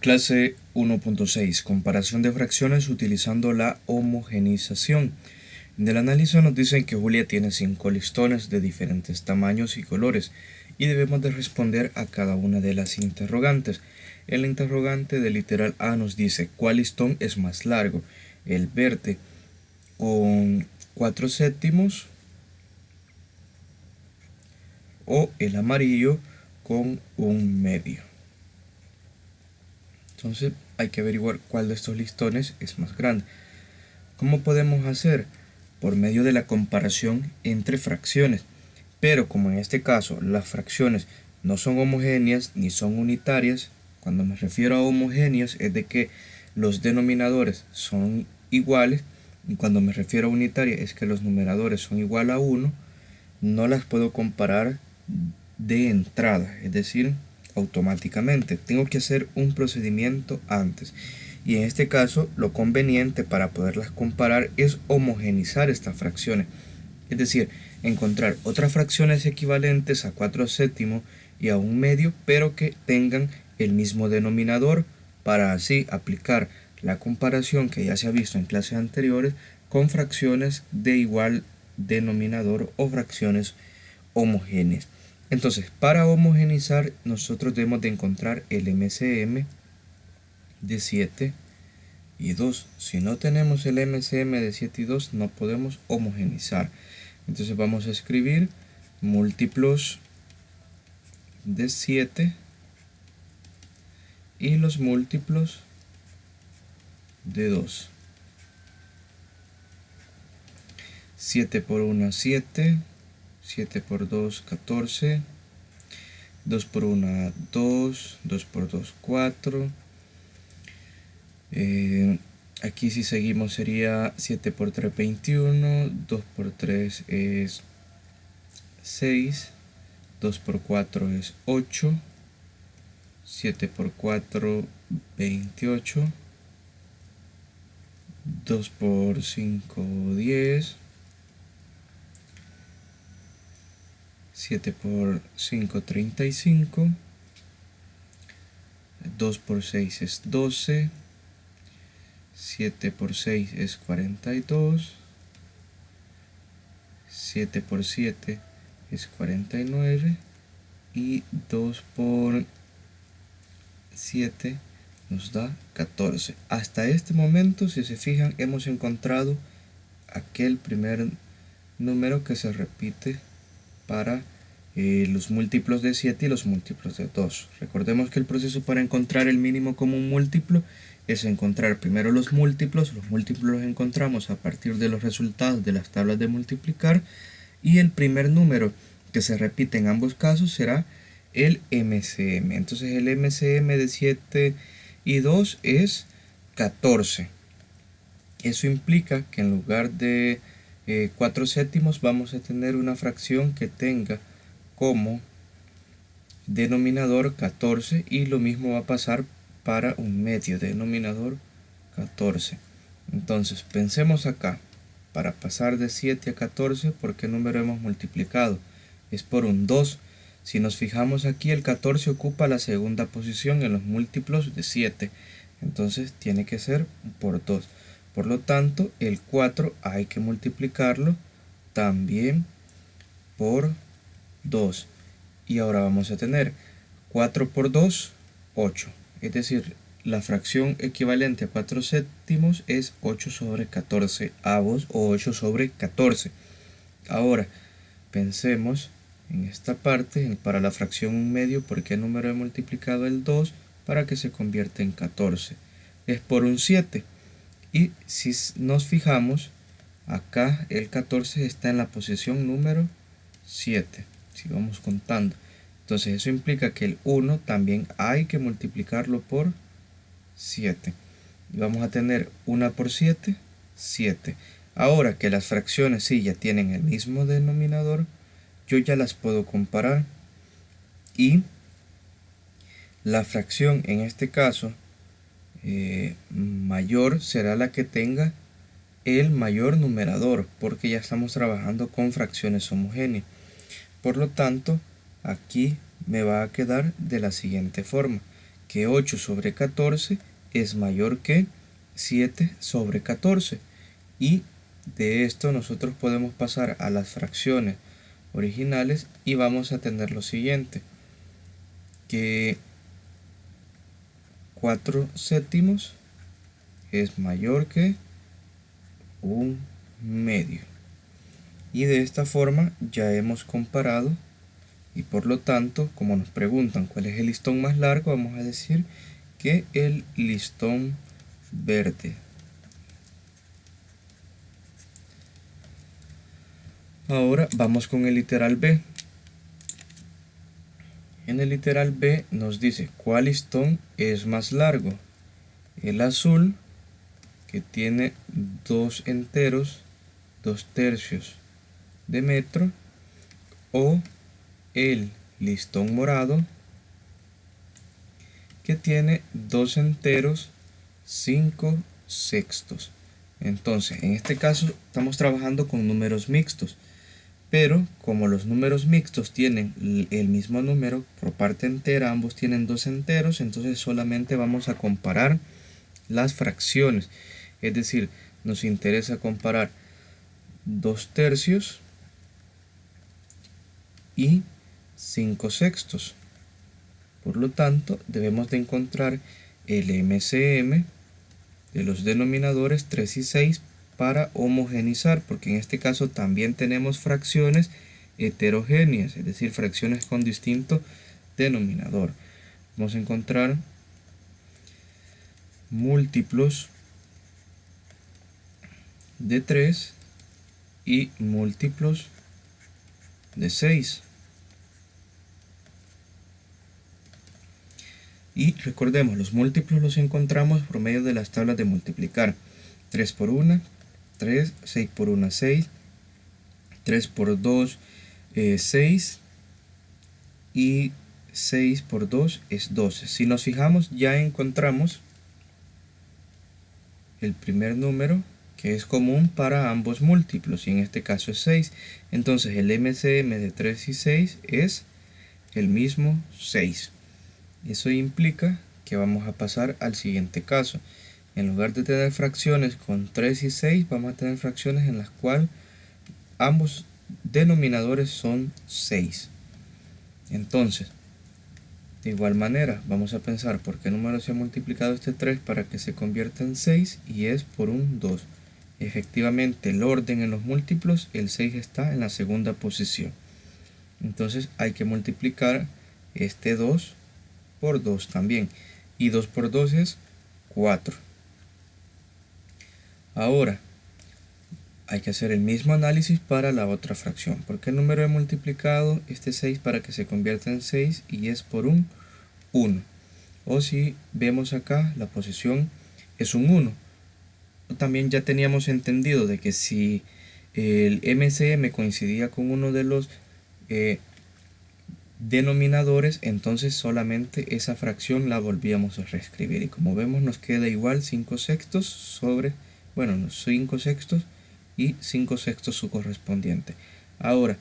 Clase 1.6. Comparación de fracciones utilizando la homogeneización. En el análisis nos dicen que Julia tiene 5 listones de diferentes tamaños y colores y debemos de responder a cada una de las interrogantes. El interrogante del literal A nos dice cuál listón es más largo, el verde con 4/7 o el amarillo con 1/2. Entonces hay que averiguar cuál de estos listones es más grande. ¿Cómo podemos hacer? Por medio de la comparación entre fracciones. Pero como en este caso las fracciones no son homogéneas ni son unitarias, cuando me refiero a homogéneas es de que los denominadores son iguales, y cuando me refiero a unitaria es que los numeradores son igual a 1, no las puedo comparar de entrada, es decir, automáticamente. Tengo que hacer un procedimiento antes. Y en este caso, lo conveniente para poderlas comparar es homogenizar estas fracciones. Es decir, encontrar otras fracciones equivalentes a 4/7 y a 1/2, pero que tengan el mismo denominador, para así aplicar la comparación que ya se ha visto en clases anteriores con fracciones de igual denominador o fracciones homogéneas. Entonces, para homogenizar, nosotros debemos de encontrar el MCM de 7 y 2. Si no tenemos el MCM de 7 y 2, no podemos homogenizar. Entonces vamos a escribir múltiplos de 7 y los múltiplos de 2. 7 por 1, 7. 7 por 2, 14. 2 por 1, 2. 2 por 2, 4. Aquí si seguimos sería 7 por 3, 21. 2 por 3 es 6. 2 por 4 es 8. 7 por 4, 28. 2 por 5, 10. 7 por 5, 35. 2 por 6 es 12. 7 por 6 es 42. 7 por 7 es 49. Y 2 por 7 nos da 14. Hasta este momento, si se fijan, hemos encontrado aquel primer número que se repite para los múltiplos de 7 y los múltiplos de 2. Recordemos que el proceso para encontrar el mínimo común múltiplo es encontrar primero los múltiplos los encontramos a partir de los resultados de las tablas de multiplicar, y el primer número que se repite en ambos casos será el MCM. Entonces el MCM de 7 y 2 es 14. Eso implica que en lugar de 4/7 vamos a tener una fracción que tenga como denominador 14, y lo mismo va a pasar para 1/2, denominador 14. Entonces pensemos acá, para pasar de 7 a 14, ¿por qué número hemos multiplicado? Es por un 2. Si nos fijamos aquí, el 14 ocupa la segunda posición en los múltiplos de 7, entonces tiene que ser por 2. Por lo tanto, el 4 hay que multiplicarlo también por 2. Y ahora vamos a tener 4 por 2, 8. Es decir, la fracción equivalente a 4/7 es 8 sobre 14 avos o 8 sobre 14. Ahora, pensemos en esta parte, para la fracción 1/2, ¿por qué número he multiplicado el 2? Para que se convierta en 14. Es por un 7. Y si nos fijamos, acá el 14 está en la posición número 7. Si vamos contando. Entonces eso implica que el 1 también hay que multiplicarlo por 7. Y vamos a tener 1 por 7, 7. Ahora que las fracciones sí ya tienen el mismo denominador, yo ya las puedo comparar. Y la fracción en este caso mayor será la que tenga el mayor numerador, porque ya estamos trabajando con fracciones homogéneas. Por lo tanto, aquí me va a quedar de la siguiente forma, que 8 sobre 14 es mayor que 7 sobre 14. Y de esto nosotros podemos pasar a las fracciones originales y vamos a tener lo siguiente, que 4 séptimos es mayor que 1/2. Y de esta forma ya hemos comparado, y por lo tanto, como nos preguntan cuál es el listón más largo, vamos a decir que el listón verde. Ahora vamos con el literal B. En el literal B nos dice cuál listón es más largo. El azul, que tiene 2 enteros, 2 tercios de metro, o el listón morado, que tiene 2 enteros, 5 sextos. Entonces, en este caso estamos trabajando con números mixtos, pero como los números mixtos tienen el mismo número por parte entera, ambos tienen 2 enteros, entonces solamente vamos a comparar las fracciones. Es decir, nos interesa comparar 2 tercios y 5 sextos. Por lo tanto, debemos de encontrar el MCM de los denominadores 3 y 6 para homogeneizar, porque en este caso también tenemos fracciones heterogéneas, es decir, fracciones con distinto denominador. Vamos a encontrar múltiplos de 3 y múltiplos de 6. Y recordemos, los múltiplos los encontramos por medio de las tablas de multiplicar. 3 por 1, 3, 6 por 1, 6, 3 por 2, 6, y 6 por 2 es 12. Si nos fijamos, ya encontramos el primer número que es común para ambos múltiplos, y en este caso es 6. Entonces el MCM de 3 y 6 es el mismo 6. Eso implica que vamos a pasar al siguiente caso. En lugar de tener fracciones con 3 y 6, vamos a tener fracciones en las cuales ambos denominadores son 6. Entonces, de igual manera, vamos a pensar por qué número se ha multiplicado este 3 para que se convierta en 6, y es por un 2. Efectivamente, el orden en los múltiplos, el 6 está en la segunda posición. Entonces hay que multiplicar este 2 por 2 también, y 2 por 2 es 4. Ahora hay que hacer el mismo análisis para la otra fracción. ¿Por qué número he multiplicado este 6 para que se convierta en 6? Y es por un 1. O si vemos acá, la posición es un 1. También ya teníamos entendido de que si el MCM coincidía con uno de los denominadores, entonces solamente esa fracción la volvíamos a reescribir, y como vemos nos queda igual 5 sextos sobre, bueno, 5 sextos y 5 sextos su correspondiente. Ahora,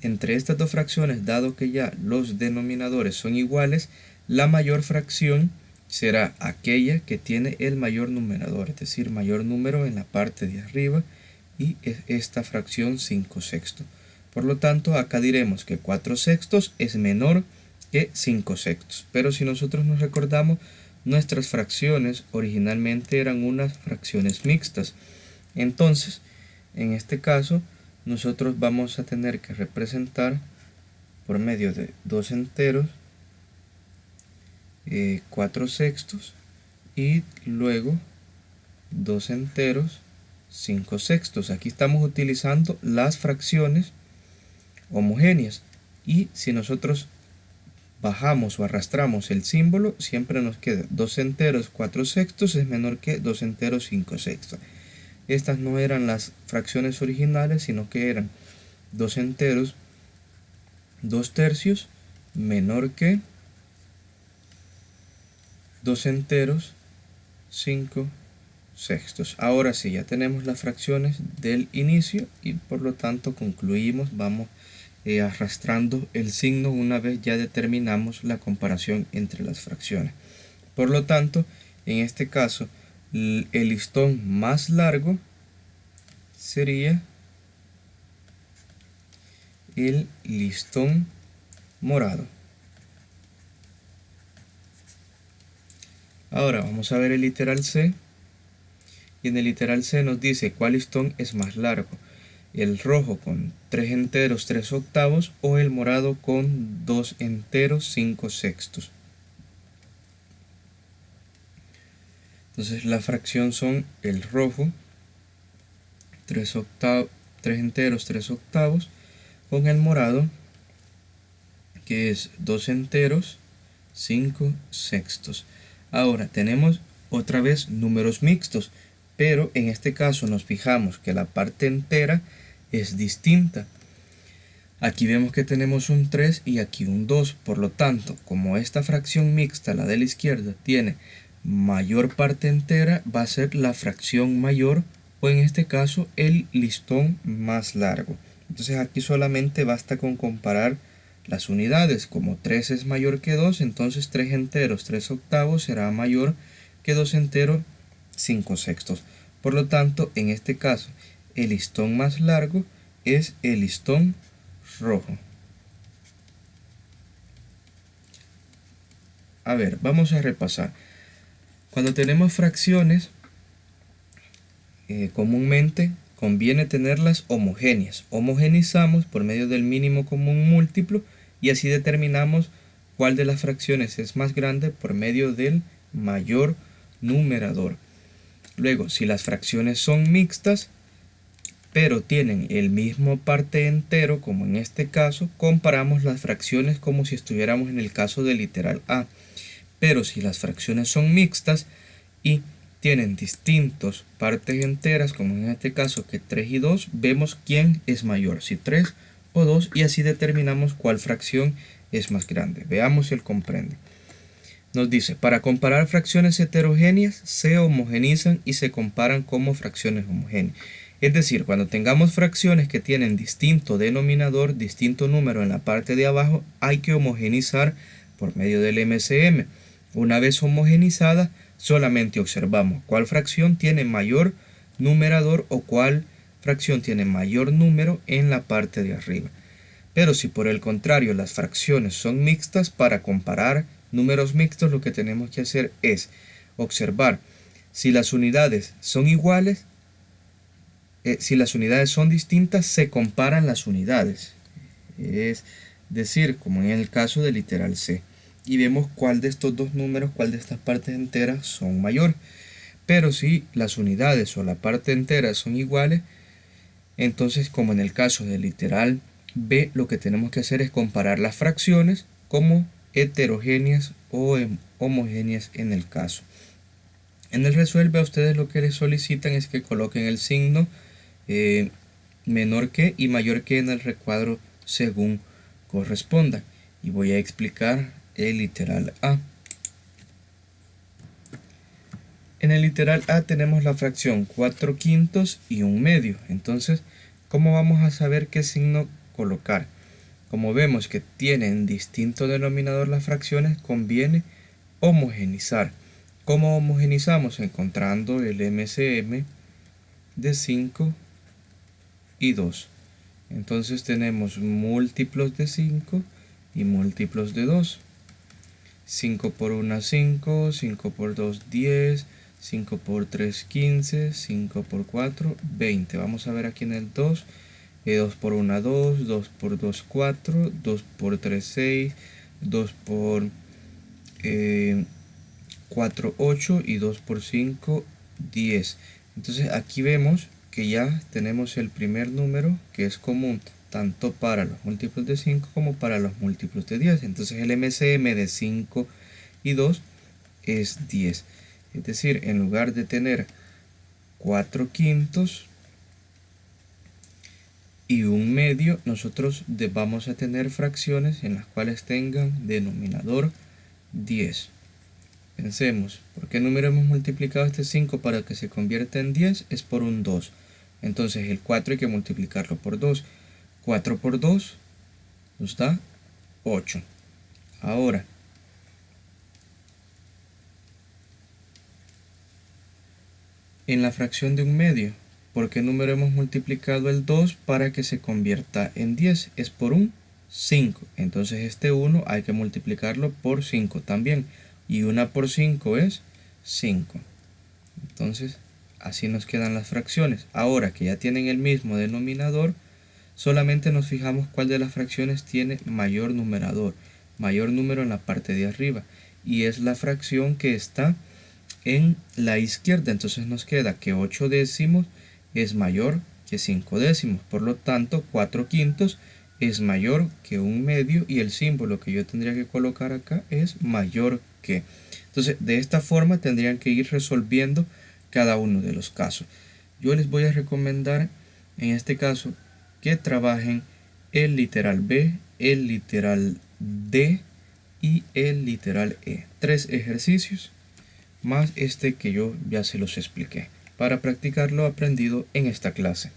entre estas dos fracciones, dado que ya los denominadores son iguales, la mayor fracción será aquella que tiene el mayor numerador, es decir, mayor número en la parte de arriba, y es esta fracción 5 sextos. Por lo tanto, acá diremos que 4 sextos es menor que 5 sextos. Pero si nosotros nos recordamos, nuestras fracciones originalmente eran unas fracciones mixtas. Entonces, en este caso, nosotros vamos a tener que representar por medio de 2 enteros 4 sextos, y luego 2 enteros 5 sextos. Aquí estamos utilizando las fracciones homogéneas, y si nosotros bajamos o arrastramos el símbolo, siempre nos queda 2 enteros 4 sextos es menor que 2 enteros 5 sextos. Estas no eran las fracciones originales, sino que eran 2 enteros 2 tercios menor que 2 enteros 5 sextos. Ahora sí, ya tenemos las fracciones del inicio, y por lo tanto concluimos, vamos arrastrando el signo una vez ya determinamos la comparación entre las fracciones. Por lo tanto, en este caso, el listón más largo sería el listón morado. Ahora vamos a ver el literal C. Y en el literal C nos dice cuál listón es más largo. El rojo con 3 enteros 3 octavos o el morado con 2 enteros 5 sextos. Entonces la fracción son el rojo 3 enteros 3 octavos con el morado que es 2 enteros 5 sextos. Ahora tenemos otra vez números mixtos, pero en este caso nos fijamos que la parte entera es distinta. Aquí vemos que tenemos un 3 y aquí un 2, por lo tanto, como esta fracción mixta, la de la izquierda, tiene mayor parte entera, va a ser la fracción mayor, o en este caso el listón más largo. Entonces aquí solamente basta con comparar las unidades. Como 3 es mayor que 2, entonces 3 enteros 3 octavos será mayor que 2 enteros 5 sextos. Por lo tanto, en este caso, el listón más largo es el listón rojo. A ver, vamos a repasar. Cuando tenemos fracciones, comúnmente conviene tenerlas homogéneas. Homogenizamos por medio del mínimo común múltiplo y así determinamos cuál de las fracciones es más grande por medio del mayor numerador. Luego, si las fracciones son mixtas, pero tienen el mismo parte entero, como en este caso, comparamos las fracciones como si estuviéramos en el caso del literal A. Pero si las fracciones son mixtas y tienen distintos partes enteras, como en este caso que 3 y 2, vemos quién es mayor, si 3 o 2, y así determinamos cuál fracción es más grande. Veamos si él comprende. Nos dice, para comparar fracciones heterogéneas, se homogenizan y se comparan como fracciones homogéneas. Es decir, cuando tengamos fracciones que tienen distinto denominador, distinto número en la parte de abajo, hay que homogenizar por medio del MCM. Una vez homogenizada, solamente observamos cuál fracción tiene mayor numerador o cuál fracción tiene mayor número en la parte de arriba. Pero si por el contrario las fracciones son mixtas, para comparar números mixtos lo que tenemos que hacer es observar si las unidades son iguales, si las unidades son distintas, se comparan las unidades. Es decir, como en el caso del literal C. Y vemos cuál de estos dos números, cuál de estas partes enteras son mayor. Pero si las unidades o la parte entera son iguales, entonces como en el caso del literal B, lo que tenemos que hacer es comparar las fracciones como heterogéneas o homogéneas en el caso. En el resuelve a ustedes lo que les solicitan es que coloquen el signo menor que y mayor que en el recuadro según corresponda. Y voy a explicar el literal A. En el literal A tenemos la fracción 4/5 y 1/2. Entonces, ¿cómo vamos a saber qué signo colocar? Como vemos que tienen distinto denominador las fracciones, conviene homogenizar. ¿Cómo homogenizamos? Encontrando el MCM de 5 y 2. Entonces tenemos múltiplos de 5 y múltiplos de 2. 5 por 1, 5, 5 por 2, 10, 5 por 3, 15, 5 por 4, 20. Vamos a ver aquí en el 2. 2 por 1, 2, 2 por 2, 4, 2 por 3, 6, 2 por 4, 8 y 2 por 5, 10. Entonces aquí vemos que ya tenemos el primer número que es común tanto para los múltiplos de 5 como para los múltiplos de 10. Entonces el MCM de 5 y 2 es 10. Es decir, en lugar de tener 4/5 y 1/2, nosotros vamos a tener fracciones en las cuales tengan denominador 10. Pensemos, ¿por qué número hemos multiplicado este 5 para que se convierta en 10? Es por un 2. Entonces el 4 hay que multiplicarlo por 2. 4 por 2 nos da 8. Ahora, en la fracción de un medio, ¿por qué número hemos multiplicado el 2 para que se convierta en 10? Es por un 5. Entonces este 1 hay que multiplicarlo por 5 también. Y 1 por 5 es 5. Entonces, así nos quedan las fracciones. Ahora que ya tienen el mismo denominador, solamente nos fijamos cuál de las fracciones tiene mayor numerador, mayor número en la parte de arriba. Y es la fracción que está en la izquierda. Entonces nos queda que 8 décimos es mayor que 5 décimos. Por lo tanto, 4 quintos es mayor que un medio y el símbolo que yo tendría que colocar acá es mayor que. Entonces, de esta forma tendrían que ir resolviendo cada uno de los casos. Yo les voy a recomendar en este caso que trabajen el literal B, el literal D y el literal E. 3 ejercicios más este que yo ya se los expliqué para practicar lo aprendido en esta clase.